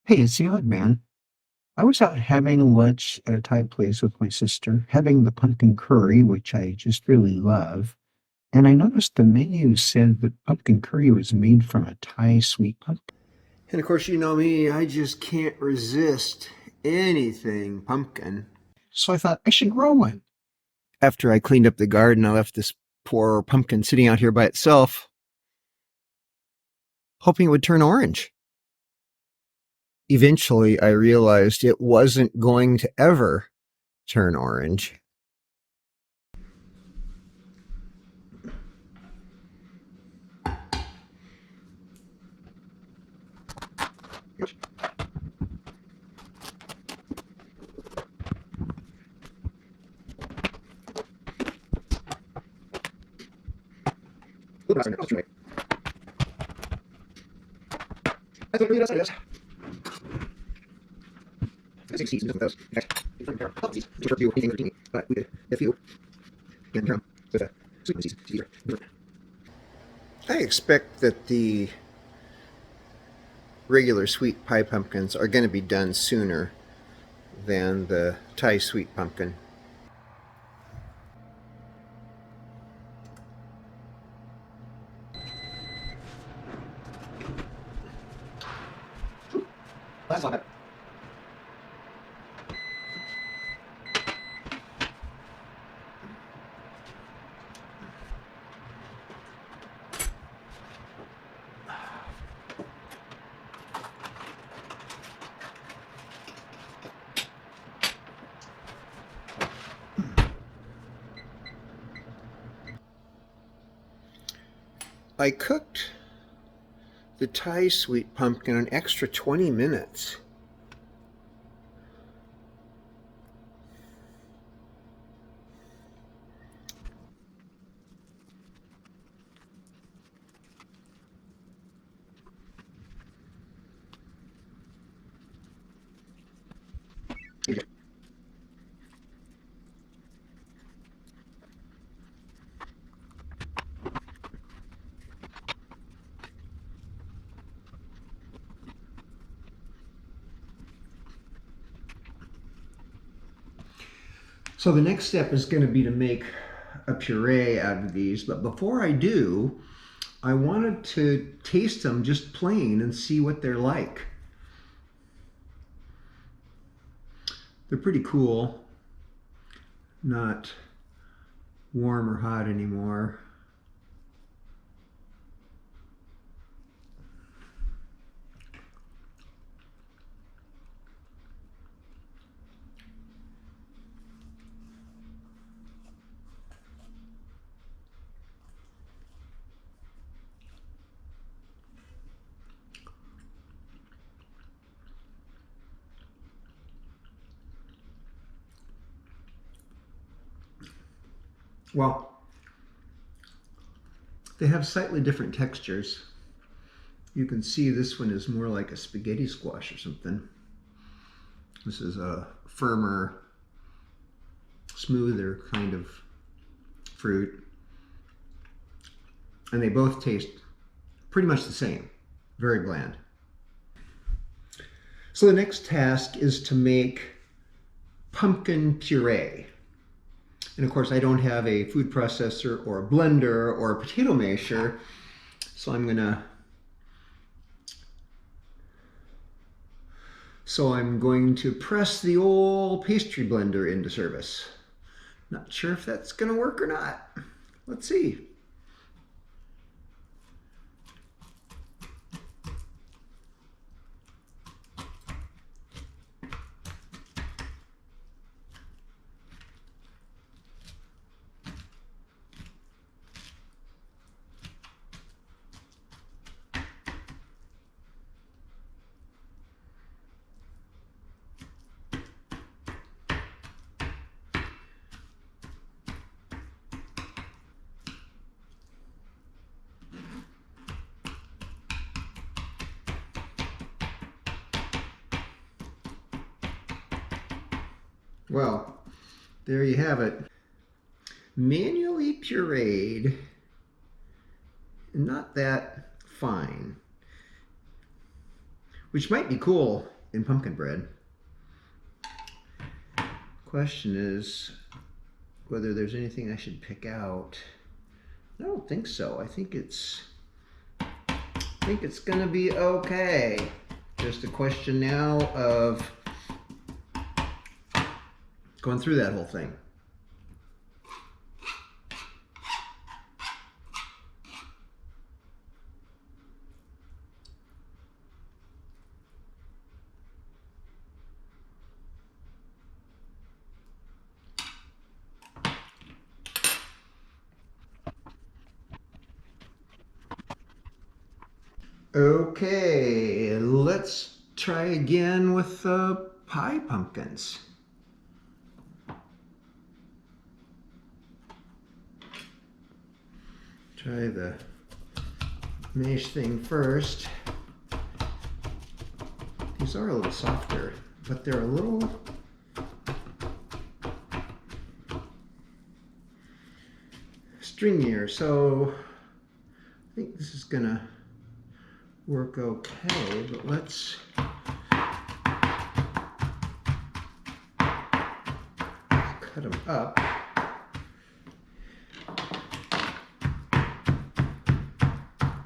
Hey, it's the odd man. I was out having lunch at a Thai place with my sister, having the pumpkin curry, which I just really love. And I noticed the menu said that pumpkin curry was made from a Thai sweet pumpkin. And of course, you know me, I just can't resist anything pumpkin. So I thought I should grow one. After I cleaned up the garden, I left this poor pumpkin sitting out here by itself, hoping it would turn orange. Eventually, I realized it wasn't going to ever turn orange. I expect that the regular sweet pie pumpkins are going to be done sooner than the Thai sweet pumpkin. That's not it. I cooked the Thai sweet pumpkin an extra 20 minutes. So the next step is going to be to make a puree out of these. But before I do, I wanted to taste them just plain and see what they're like. They're pretty cool. Not warm or hot anymore. Well, they have slightly different textures. You can see this one is more like a spaghetti squash or something. This is a firmer, smoother kind of fruit. And they both taste pretty much the same, very bland. So the next task is to make pumpkin puree. And of course, I don't have a food processor or a blender or a potato masher, so I'm going to press the old pastry blender into service. Not sure if that's going to work or not. Let's see. Well, there you have it. Manually pureed, not that fine, which might be cool in pumpkin bread. Question is whether there's anything I should pick out. I don't think so. I think it's gonna be okay. Just a question now of going through that whole thing. Okay, let's try again with the pie pumpkins. Try the mash thing first. These are a little softer, but they're a little stringier, so I think this is gonna work okay, but let's cut them up.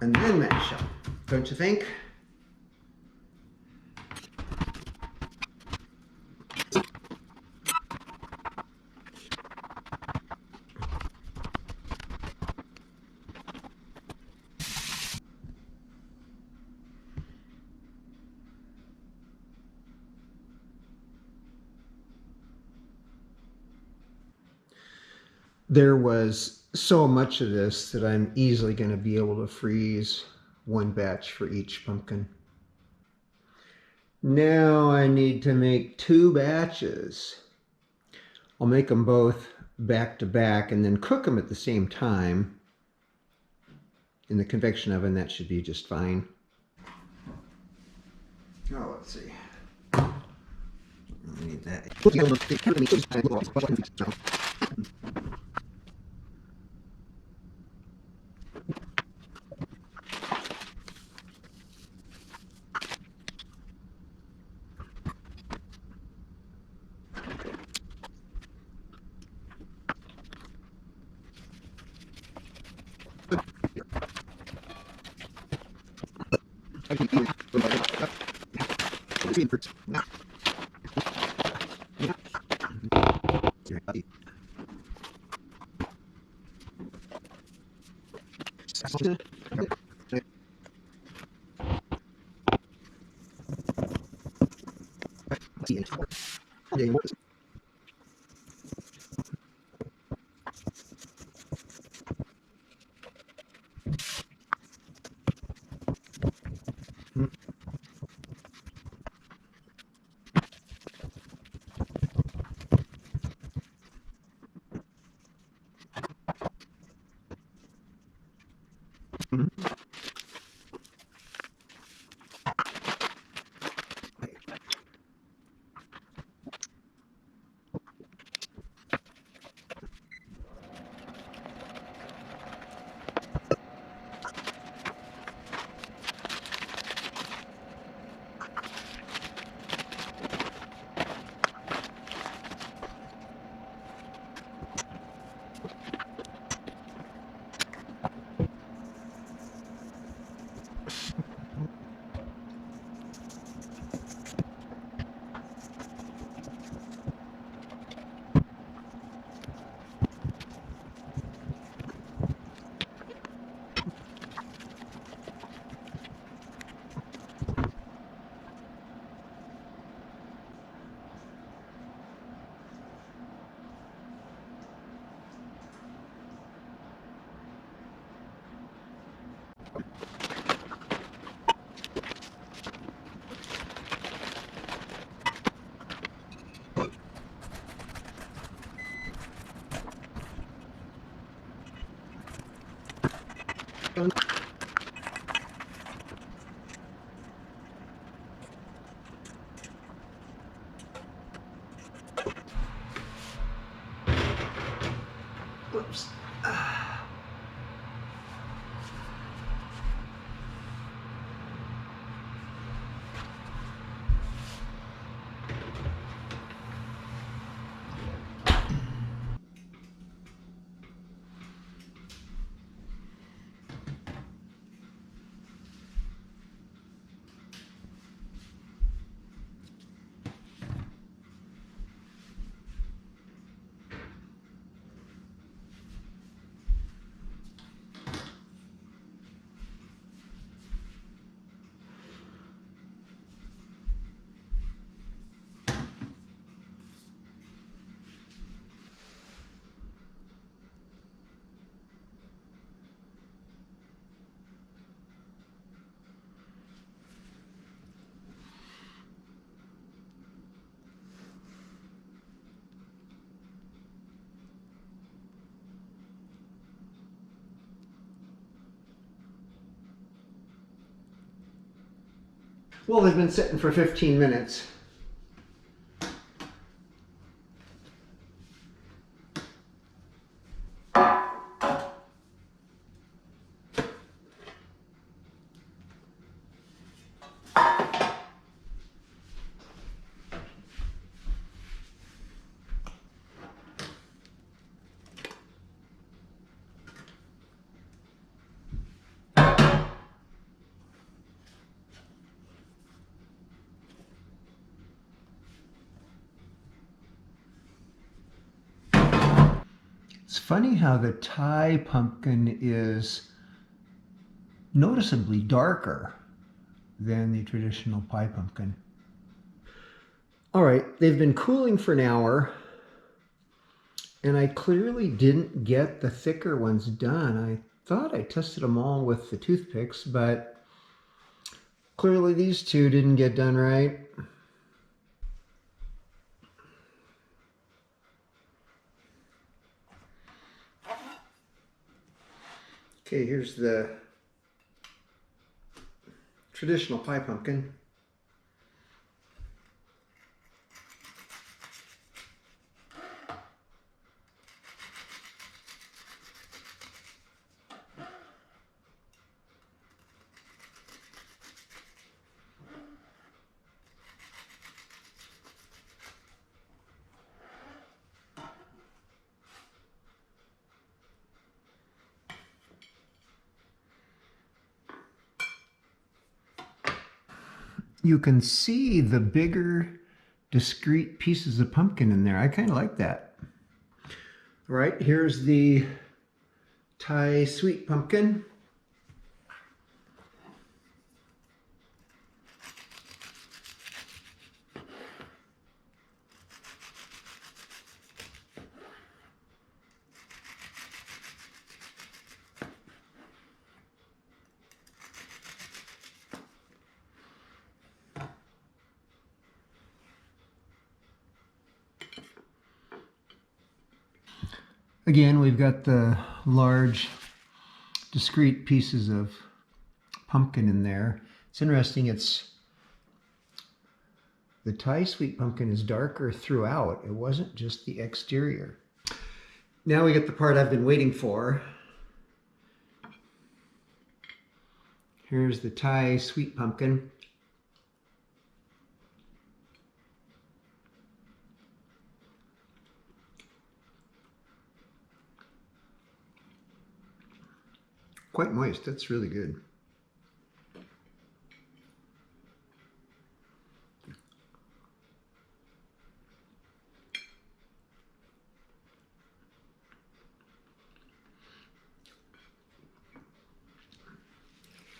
And then mash them, don't you think? There was so much of this that I'm easily going to be able to freeze one batch for each pumpkin. Now I need to make 2 batches. I'll make them both back to back and then cook them at the same time. In the convection oven, that should be just fine. Oh, let's see. I need that. Well, they've been sitting for 15 minutes. It's funny how the Thai pumpkin is noticeably darker than the traditional pie pumpkin. All right, they've been cooling for an hour, and I clearly didn't get the thicker ones done. I thought I tested them all with the toothpicks, but clearly these two didn't get done right. Okay, here's the traditional pie pumpkin. You can see the bigger, discrete pieces of pumpkin in there. I kind of like that. All right, here's the Thai sweet pumpkin. Again, we've got the large, discrete pieces of pumpkin in there. It's interesting, the Thai sweet pumpkin is darker throughout. It wasn't just the exterior. Now we get the part I've been waiting for. Here's the Thai sweet pumpkin. Quite moist, that's really good.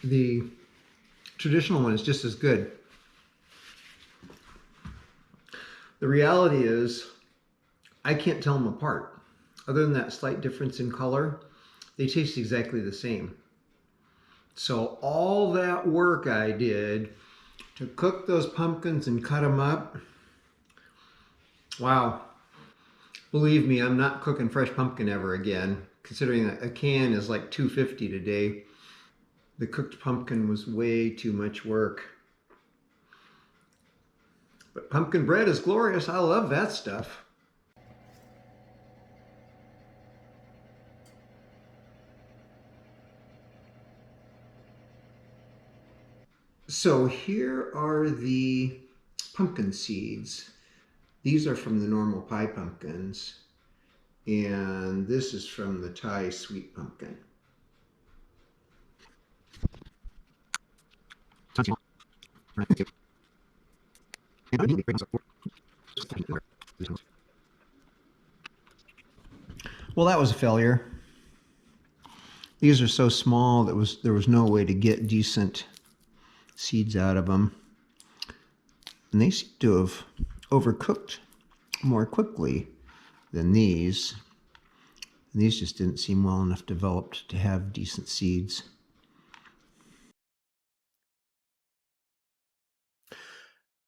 The traditional one is just as good. The reality is, I can't tell them apart. Other than that slight difference in color, they taste exactly the same. So all that work I did to cook those pumpkins and cut them up, wow. Believe me, I'm not cooking fresh pumpkin ever again, considering a can is like $2.50 today. The cooked pumpkin was way too much work. But pumpkin bread is glorious. I love that stuff. So here are the pumpkin seeds. These are from the normal pie pumpkins, and this is from the Thai sweet pumpkin. Well, that was a failure. These are so small that there was no way to get decent seeds out of them. And they seem to have overcooked more quickly than these. And these just didn't seem well enough developed to have decent seeds.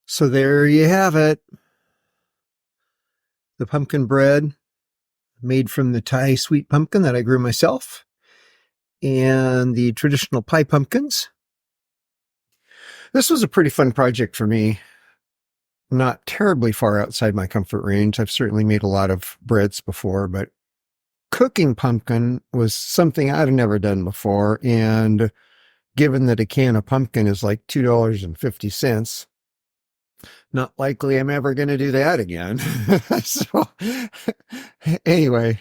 So there you have it. The pumpkin bread made from the Thai sweet pumpkin that I grew myself, and the traditional pie pumpkins. This was a pretty fun project for me. Not terribly far outside my comfort range. I've certainly made a lot of breads before, but cooking pumpkin was something I've never done before. And given that a can of pumpkin is like $2.50, not likely I'm ever going to do that again. So, anyway,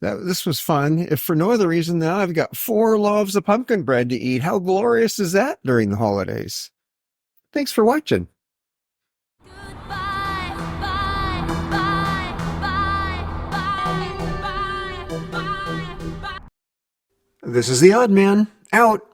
this was fun. If for no other reason, now I've got 4 loaves of pumpkin bread to eat. How glorious is that during the holidays? Thanks for watching. Goodbye, bye, bye, bye, bye, bye, bye, bye. This is the Odd Man, out.